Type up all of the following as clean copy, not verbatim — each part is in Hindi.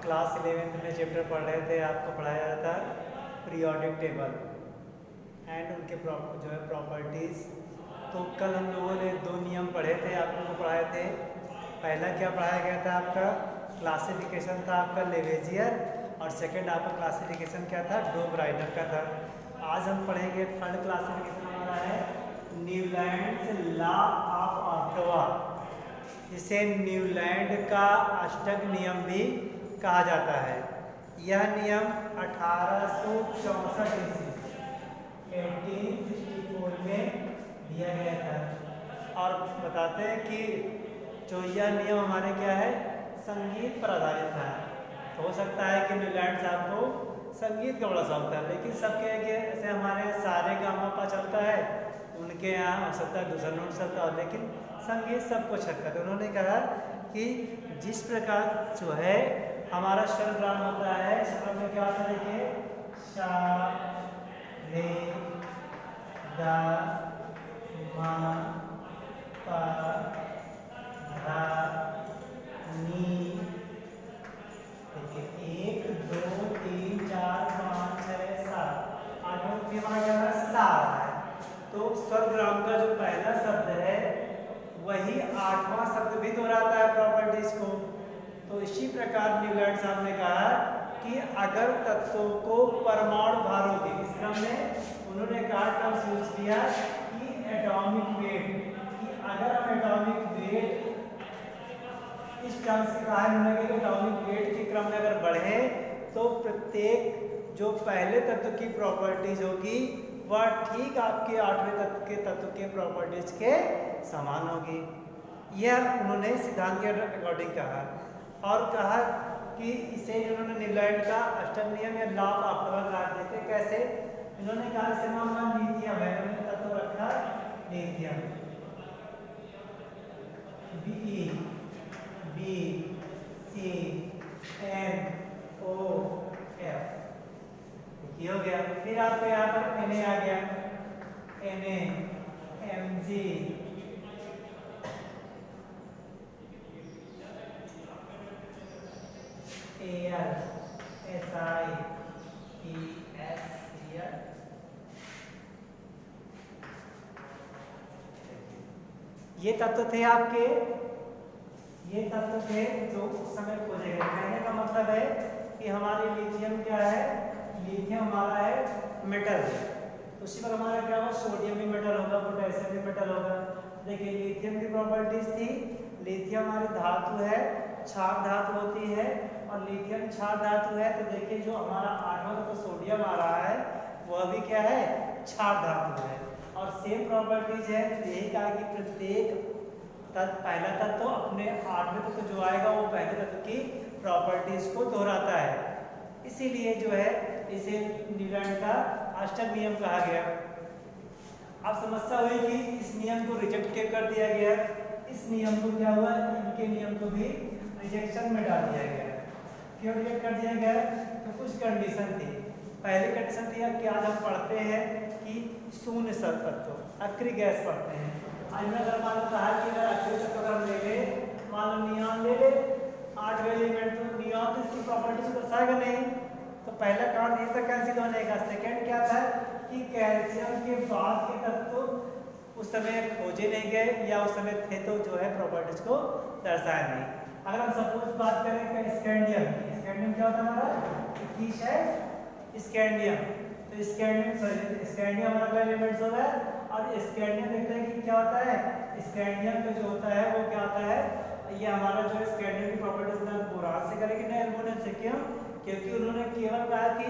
क्लास 11th में चैप्टर पढ़ रहे थे, आपको पढ़ाया जाता पीरियोडिक टेबल एंड उनके जो है प्रॉपर्टीज़। तो कल हम लोगों ने 2 नियम पढ़े थे, आप लोगों को पढ़ाए थे। पहला क्या पढ़ाया गया था, आपका क्लासिफिकेशन था आपका लेवेजियर, और सेकंड आपका क्लासिफिकेशन क्या था, डोब्राइनर का था। आज हम पढ़ेंगे थर्ड क्लासिफिकेशन हमारा है न्यूलैंड्स लॉ ऑफ ऑट्टवा, जिसे न्यूलैंड का अष्टक नियम भी कहा जाता है। यह नियम 1864 1864 में दिया गया था और बताते हैं कि जो यह नियम हमारे क्या है, संगीत पर आधारित था। तो हो सकता है कि न्यूलैंड साहब को संगीत का बड़ा शौक था, लेकिन सबके जैसे हमारे यहाँ सारे गामा पा चलता है, उनके यहाँ हो सकता है दूसरा नोट चलता हो, लेकिन संगीत सबको छक्का। तो उन्होंने कहा कि जिस प्रकार जो है हमारा स्वरग्राम होता है, स्वर में क्या होता है, देखिए शा रे गा मा पा धा नी, देखिए 1 2 3 4 5 6 7 8 हमारा क्या है, सा है। तो स्वरग्राम का जो पहला शब्द है वही 8वां शब्द भी दोहराता है प्रॉपर्टीज को। तो इसी प्रकार न्यूलैंड साहब ने कहा कि अगर तत्वों को परमाणु भारों के इस क्रम में उन्होंने कहा टर्म्स यूज किया कि एटॉमिक वेट, कि अगर हम एटॉमिक वेट इस टर्म से कहा है उन्होंने कि एटॉमिक वेट के क्रम में अगर बढ़े तो प्रत्येक जो पहले तत्व की प्रॉपर्टीज होगी वह ठीक आपके 8वें तत्व के प्रॉपर्टीज के समान होगी। यह उन्होंने सिद्धांत के अकॉर्डिंग कहा और कहा कि इसे उन्होंने न्यूलैंड का अष्टक नियम या लॉ ऑफ ऑट्टवा कहा। देते कैसे, इन्होंने कहा जैसे मान लिथियम है, उन्होंने तत्व रखा लिथियम BeCnO4 ये हो गया। फिर आपको यहाँ पर Na आ गया, NaMg Al SiES। ये तत्व थे आपके, ये तत्व थे जो उस समय खोजे गए। कहने का मतलब है कि हमारे लिथियम क्या है, लिथियम हमारा है मेटल, उसी पर हमारा क्या होगा, सोडियम भी मेटल होगा, पोटेशियम भी मेटल होगा। देखिए लिथियम की प्रॉपर्टीज थी, लिथियम हमारी धातु है, क्षार धातु होती है, और लिथियम क्षार धातु है। तो देखिए जो हमारा 8वां तत्व सोडियम आ रहा है वह भी क्या है, क्षार धातु है, और सेम प्रॉपर्टीज है। तो यही कहा कि प्रत्येक पहला तत्व अपने 8वें तत्व जो आएगा वो पहले तत्व की प्रॉपर्टीज को दोहराता है, इसीलिए जो है इसे न्यूलैंड का अष्टक नियम कहा गया। अब समस्या हुई कि इस नियम को रिजेक्ट कर दिया गया, इस नियम को क्या हुआ, इनके नियम को भी रिजेक्शन में डाल दिया गया। क्यों रिजेक्ट कर दिया गया, तो कुछ कंडीशन थी। पहली कंडीशन थी कि आज हम पढ़ते हैं कि शून्य तत्व अक्रिय गैस पढ़ते हैं। आज मैं अगर मान लो कहा कि अगर अक्रिय तत्व अगर ले ले, मान लो नियॉन ले ले 8वें एलिमेंट, तो नियॉन तो इसकी प्रॉपर्टीज को दर्शाएगा नहीं, तो पहला कारण ये था कैंसिल होने का। सेकंड क्या था कि कैल्शियम के बाद के तत्व उस समय खोजे नहीं गए या उस समय थे तो जो है प्रॉपर्टीज को दर्शाया नहीं। अगर हम सपोज बात करें कि स्कैंडियम, स्कैंडियम क्या होता है हमारा, किस है स्कैंडियम, तो स्कैंडियम हमारा एलिमेंट्स होता है, और स्कैंडियम देखते हैं कि क्या होता है, स्कैंडियम का जो होता है वो क्या होता है, ये हमारा जो स्कैंडियम की प्रॉपर्टीज ना बोरान से करेंगे ना एल्युमिनियम से। क्यों, क्योंकि उन्होंने केवल कहा कि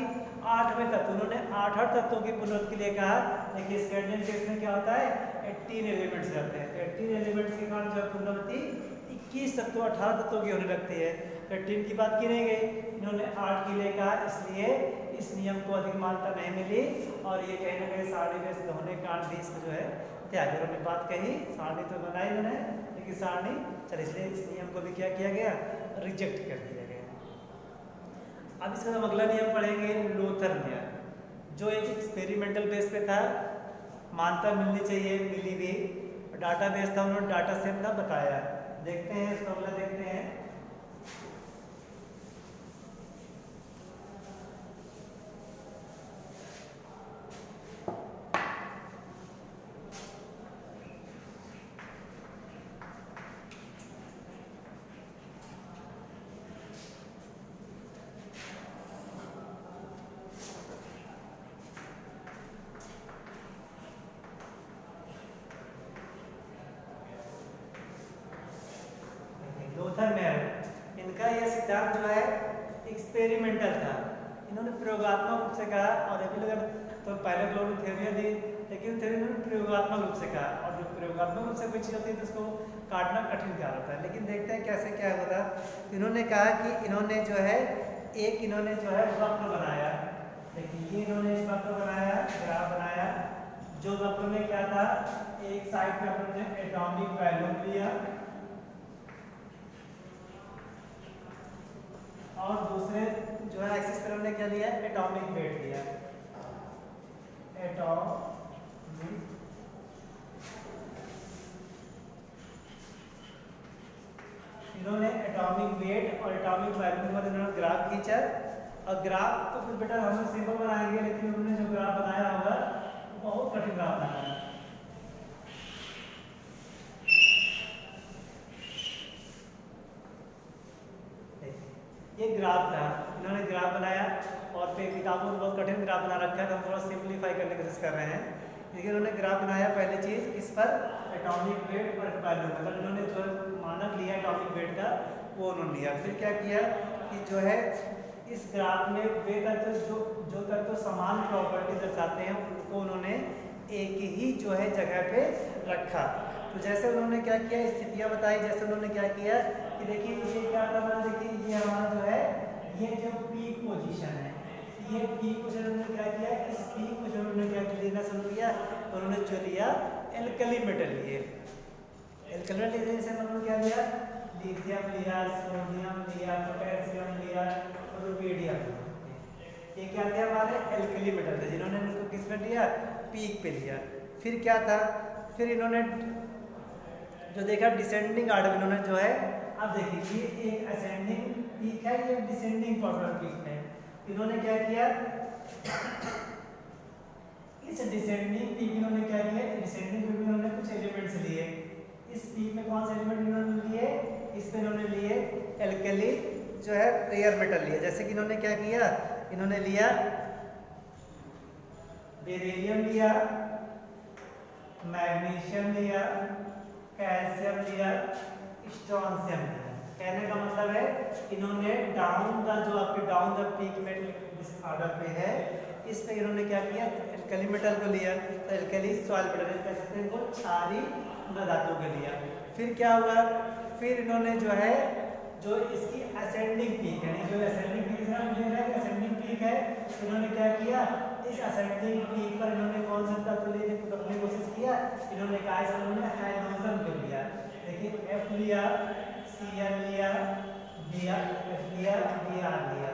8वें तत्व, उन्होंने 8 तत्वों की पुनरुत्ति के लिए कहा। देखिए स्कैंडियम केस में क्या होता है, 18 एलिमेंट्स रहते हैं, तो 18 एलिमेंट्स के कारण जो पुनरुत्ति 21 तत्व 18 तत्वों की होने लगती है। 18 की बात की नहीं गई, इन्होंने 8 के लिए कहा, इसलिए इस नियम को अधिक मान्यता नहीं मिली, और ये कहीं ना कहीं सारणी व्यस्त होने के कारण भी इसको जो है त्याग। उन्होंने बात कही, सारणी तो बनाई उन्होंने, लेकिन सारणी चल, इसलिए इस नियम को भी क्या किया गया, रिजेक्ट कर दिया गया। अब इसका हम अगला नियम पढ़ेंगे लोथर नियम, जो एक एक्सपेरिमेंटल बेस पे था, मान्यता मिलनी चाहिए, मिली भी, डाटा बेस था, उन्होंने डाटा सेट था बताया। देखते हैं इसको, अगला देखते हैं सिद्धांत जो है एक्सपेरिमेंटल था, इन्होंने प्रयोगात्मक रूप से कहा, और अभी लोग तो पहले लोगों ने थ्योरियाँ दी, लेकिन थ्योरी इन्होंने प्रयोगात्मक रूप से कहा, और जो प्रयोगात्मक रूप से कोई चीज़ होती है तो उसको काटना कठिन कार्य होता है। लेकिन देखते हैं कैसे क्या होता। इन्होंने कहा कि इन्होंने जो है वक्र बनाया, देखिए ये इन्होंने एक वक्र बनाया, ग्राफ बनाया, जो वक्र में क्या था, एक साइड पे अपने एटॉमिक वैल्यूम लिया और दूसरे जो है एक्सिस पर हमने क्या लिया, एटॉमिक वेट लिया, एटॉमिक इन्होंने एटॉमिक वेट और एटॉमिक वैल्यूम के बाद इन्होंने ग्राफ खींचा, और ग्राफ तो फिर बेटा हम सिंपल बनाएंगे, लेकिन उन्होंने जो ग्राफ बनाया होगा वो बहुत कठिन ग्राफ बनाया। ये ग्राफ था, इन्होंने ग्राफ बनाया और फिर किताबों में बहुत कठिन ग्राफ बना रखा है, तो हम थोड़ा सिंप्लीफाई करने की कोशिश कर रहे हैं। लेकिन उन्होंने ग्राफ बनाया पहली चीज़ किस पर, एटॉमिक वेट और वैल्यूम, मतलब इन्होंने जो मानक लिया एटॉमिक वेट का वो उन्होंने लिया। फिर क्या किया कि जो है इस ग्राफ में वे तत्व जो तत्व समान प्रॉपर्टी दर्शाते हैं उनको उन्होंने एक ही जो है जगह पे रखा। तो जैसे उन्होंने क्या किया, स्थितियाँ बताई, जैसे उन्होंने क्या किया कि देखिए ये क्या था, देखिए ये हमारा जो है ये जो पीक पोजीशन है, ये पीक पोजीशन उन्होंने क्या किया, इस पीक पोजीशन उन्होंने क्या लेना शुरू किया, उन्होंने जो लिया एल्कली मेटल लिए, एल्कली मेटल लेने से उन्होंने क्या लिया, लिथियम लिया, सोडियम लिया, पोटेशियम लिया, रुबिडियम, ये क्या थे हमारे एल्कली मेटल थे, जिन्होंने इनको किस पे लिया, पीक पे लिया। फिर क्या था, फिर इन्होंने जो देखा डिसेंडिंग आर्डर, इन्होंने जो है, अब देखिए ये एक असेंडिंग पीक है, ये डिसेंडिंग पॉपुलर पीक है, इन्होंने क्या किया, इस डिसेंडिंग पीक इन्होंने क्या किया, डिसेंडिंग पीक में इन्होंने कुछ एलिमेंट्स लिए, इस पीक में कौन से एलिमेंट इन्होंने लिए, इस पे इन्होंने लिए एल्कली जो है रेयर मेटल लिए, जैसे कि इन्होंने क्या किया, इन्होंने लिया बेरिलियम लिया, मैग्नीशियम लिया, कैल्शियम लिया, स्ट्रोंशियम लिया। कहने का मतलब है इन्होंने डाउन द जो आपके डाउन द पीक मेटल इस ऑर्डर पे है, इस पे इन्होंने क्या किया, एल्कली मेटल को लिया, तो एल्कली सॉइल मेटल कह सकते हैं, वो क्षारीय धातु को लिया। फिर क्या हुआ, फिर इन्होंने जो है जो इसकी असेंडिंग पीक है, जो असेंडिंग पीक है, असेंडिंग पीक है, इन्होंने क्या किया, इस असेंडिंग पीक पर इन्होंने कौन सा तत्व लेने की कोशिश किया, इन्होंने कहा इस इन्होंने हाइड्रोजन को लिया, देखिए F लिया, Cl लिया, Br लिया, Br लिया,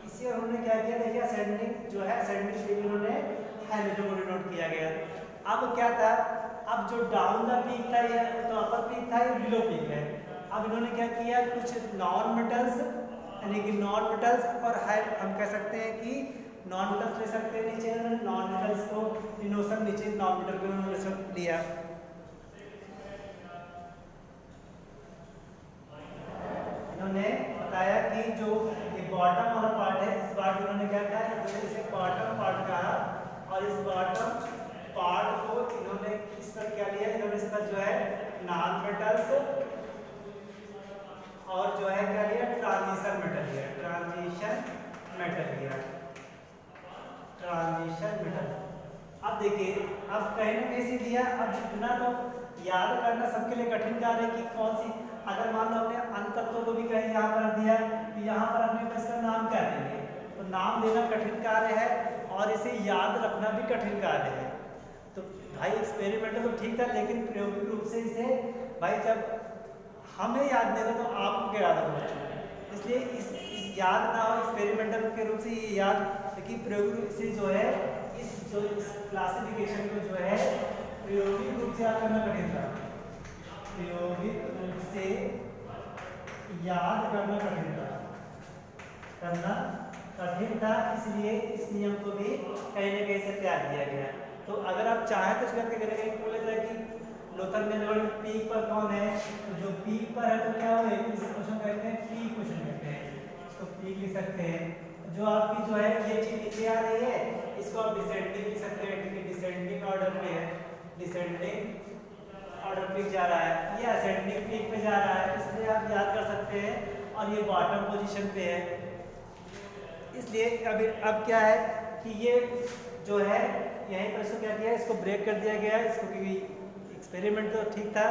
इसी और उन्होंने क्या किया, देखिए असेंडिंग जो है असेंडिंग पीक इन्होंने हाइड्रोजन को डिनोट किया गया। अब क्या था, अब जो डाउन द पीक था ये तो अपर पीक था, ये बिलो पीक है। अब इन्होंने क्या किया, कुछ नॉन मेटल्स यानी कि नॉन मेटल्स और हाई, हम कह सकते हैं कि नॉन मेटल्स ले सकते हैं नीचे, नॉन मेटल्स को डिनोशन नीचे नॉन मेटल को इन्होंने लिया। इन्होंने बताया कि जो ये बॉटम वाला पार्ट है, इस पार्ट इन्होंने क्या कहा, इसे बॉटम पार्ट कहा, और इस बॉटम पार्ट को इन्होंने इस पर क्या लिया, इन्होंने इस पर जो है नॉन मेटल्स और जो है क्या लिया, ट्रांजिशन मेटल लिया, ट्रांजिशन मेटल लिया, ट्रांजिशन मेटल। अब देखिए, अब कहीं ना कहीं से दिया, अब इतना तो याद करना सबके लिए कठिन कार्य है कि कौन सी, अगर मान लो हमने अन्य तत्वों को भी कहीं यहाँ पर दिया, तो यहाँ पर हमने इसका नाम क्या देंगे, तो नाम देना कठिन कार्य है और इसे याद रखना भी कठिन कार्य है। तो भाई एक्सपेरिमेंटल तो ठीक था, लेकिन प्रायोगिक रूप से इसे भाई जब हमें याद नहीं था तो आपको क्या याद होगा, इसलिए इस याद ना हो एक्सपेरिमेंटल के रूप से ये याद, लेकिन प्रायोगिक रूप से जो है इस क्लासिफिकेशन को जो है प्रायोगिक रूप से याद करना कठिन था, प्रायोगिक रूप से याद करना कठिन था, इसलिए इस नियम को भी कहीं ना कहीं से त्याग दिया गया। तो अगर आप चाहें तो इसका कहीं बोले जाए कि लोथर मेजरमेंट पीक पर कौन है, तो जो पीक पर है तो क्या हुए, इस क्वेश्चन कहते हैं पीक क्वेश्चन कहते हैं, इसको पीक लिख सकते हैं। जो आपकी जो है ये चीज नीचे आ रही है, इसको आप डिसेंडिंग लिख सकते हैं, क्योंकि डिसेंडिंग ऑर्डर पे है, डिसेंडिंग ऑर्डर पे जा रहा है, ये असेंडिंग पीक पे जा रहा है, इसलिए आप याद कर सकते हैं और ये बॉटम पोजीशन पे है। इसलिए अब क्या है कि ये जो है यहीं पर इसको क्या किया, इसको ब्रेक कर दिया गया इसको, क्योंकि एक्सपेरिमेंट तो ठीक था,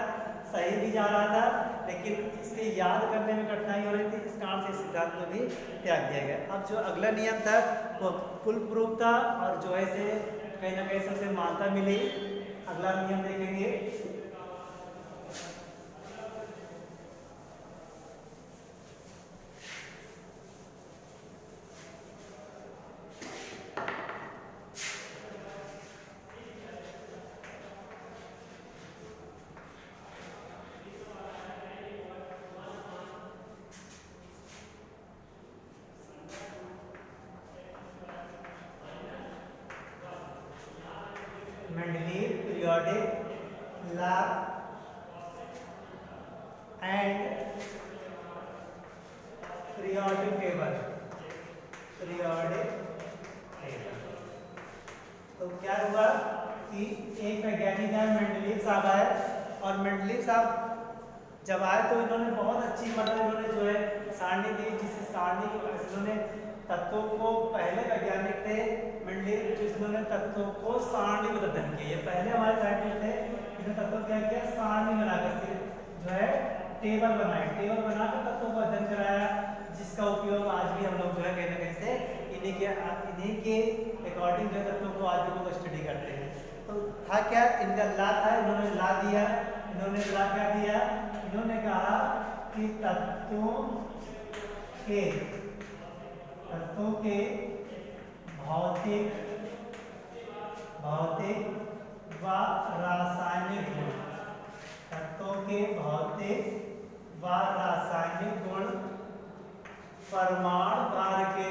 सही भी जा रहा था, लेकिन इसके याद करने में कठिनाई हो रही थी, इस कारण से इस सिद्धांत को भी त्याग दिया गया। अब जो अगला नियम था वो फुल प्रूफ था और जो है इसे कहीं ना कहीं सबसे मान्यता मिली। अगला नियम देखेंगे, Mendeleev periodic law and periodic table. तो क्या हुआ कि एक वैज्ञानिक है मेंडलीव साहब आए, और मेंडलीव साहब जब आए तो इन्होंने बहुत अच्छी इन्होंने जो है सारणी दी, जिस सारणी इन्होंने तत्वों को, पहले वैज्ञानिक थे मेंडलीव जिन्होंने तत्वों को सारणीबद्ध अध्ययन किया। पहले हमारे साइंटिस्ट थे इन्होंने तत्वों क्या किया, सारणी बनाकर जो है टेबल बनाए, टेबल बनाकर तत्वों को अध्ययन कराया, जिसका उपयोग आज भी हम लोग जो है कहीं ना कहीं से इन्हीं के अकॉर्डिंग जो तत्वों को आज भी लोग स्टडी करते हैं। तो था क्या, इनका ला था, इन्होंने ला दिया, इन्होंने ला क्या दिया, इन्होंने कहा कि तत्वों के भौतिक व रासायनिक गुण, तत्वों के भौतिक व रासायनिक गुण परमाणु भार के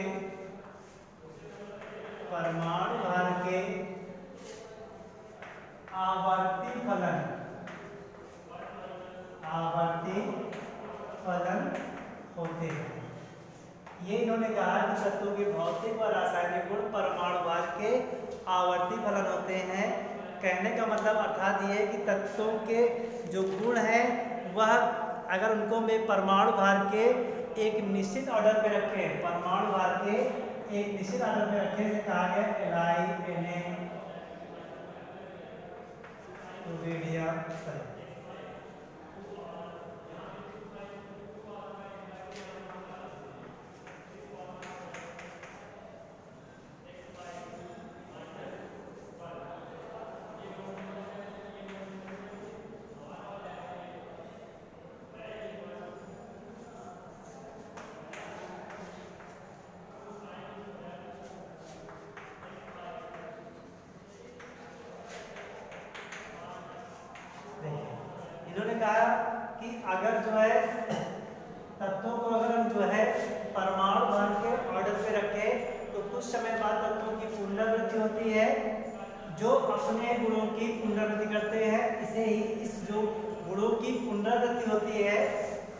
आवर्ती फलन होते हैं। ये इन्होंने कहा कि तत्वों के भौतिक व रासायनिक गुण परमाणु भार के आवर्ती फलन होते हैं। कहने का मतलब अर्थात ये है कि तत्वों के जो गुण हैं वह अगर उनको में परमाणु भार के एक निश्चित ऑर्डर पे रखें, परमाणु भार के एक निश्चित ऑर्डर पे रखने से कहा गया इन्होंने कहा कि अगर जो है तत्वों को अगर हम जो है परमाणु भार के ऑर्डर पे रखें तो कुछ समय बाद तत्वों की पुनरावृत्ति होती है, जो अपने गुणों की पुनरावृत्ति करते हैं। इसे ही इस जो गुणों की पुनरावृत्ति होती है,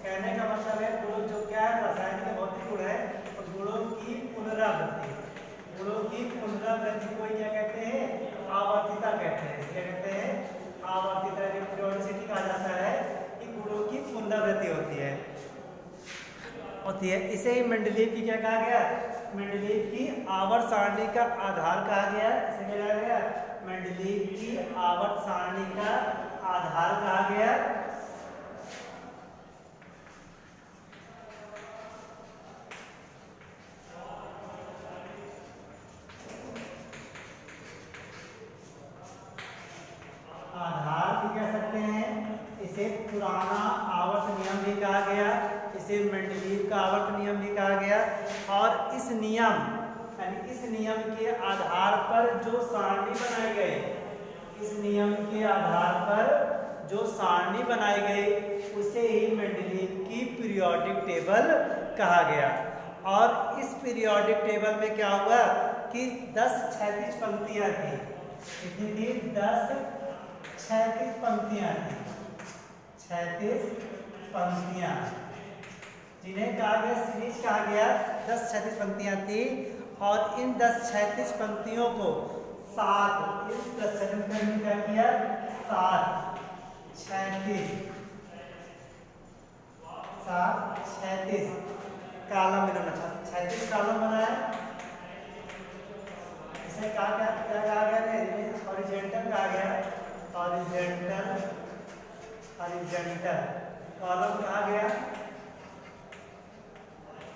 कहने का मतलब है गुण जो क्या है, रासायनिक भौतिक गुण है, तो गुणों की पुनरावृत्ति को क्या कहते हैं, आवर्तिता कहते हैं। क्या कहते हैं, आवर्तिता, पीरियोडिसिटी कहा जाता है कि गुणों की पुनरावृत्ति होती है। इसे ही मेंडलीव की क्या कहा गया, मेंडलीव की आवर्त सारणी का आधार कहा गया। इसे क्या कहा गया, मेंडलीव की आवर्त सारणी का आधार कहा गया। आधार भी कह सकते हैं, इसे पुराना आवर्त नियम भी कहा गया, इसे मेंडलीव का आवर्त नियम भी कहा गया। और इस नियम के आधार पर जो सारणी बनाए गए, इस नियम के आधार पर जो सारणी बनाई गई उसे ही मेंडलीव की पीरियोडिक टेबल कहा गया। और इस पीरियोडिक टेबल में क्या हुआ कि 10 क्षैतिज पंक्तियां थी। कितनी थी, 10 क्षैतिज पंक्तियां थी, क्षैतिज पंक्तियां, जिन्हें कहा गया सीरीज कहा गया। 10 क्षैतिज पंक्तियां थी और इन 10 क्षैतिज पंक्तियों को 7, इस 10 क्षैतिज में क्या किया, 7 क्षैतिज 7 36 कॉलम बनाना था, 36 कॉलम बनाया। इसे क्या क्या क्या कहा गया? हॉरिजॉन्टल कहा गया, हॉरिजॉन्टल हॉरिजॉन्टल कॉलम कहा गया।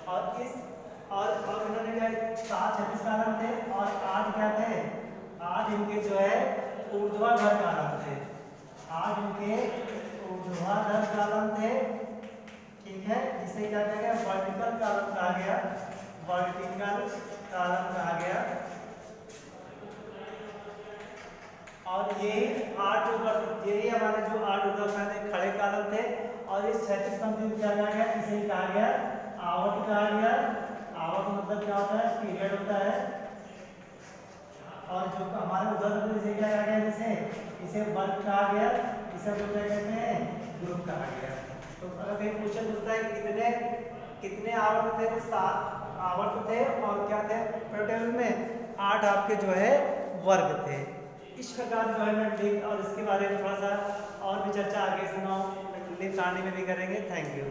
और इस और इन्होंने क्या 7 36 कॉलम थे और 8 क्या थे? 8 इनके जो है ऊर्ध्वाधर कॉलम थे, 8 इनके ऊर्ध्वाधर कॉलम थे, ठीक है। जिसे क्या कहा गया? वर्टिकल कॉलम कहा गया, वर्टिकल कॉलम कहा गया। और ये 8 ऊपर ये हमारे जो 8 ऊपर थे खड़े कॉलम थे। और इस 36 पंक्ति को क्या कहा गया? इसे कहा गया आवट कहा गया। आवट मतलब क्या होता है? पीरियड होता है। और जो हमारे उदाहरण इसे क्या कहा गया? इसे वर्ग कहा गया, इसे जो क्या कहते हैं? ग्रुप कहा गया। तो अगर कहीं क्वेश्चन पूछता है कितने आवर्त थे? तो 7 आवर्त थे और क्या थे टेबल में? 8 आपके जो है वर्ग थे। इस प्रकार जो है मैं लिंक और इसके बारे में थोड़ा सा और भी चर्चा आगे सुनाऊं, लिंक आने में भी करेंगे। Thank you.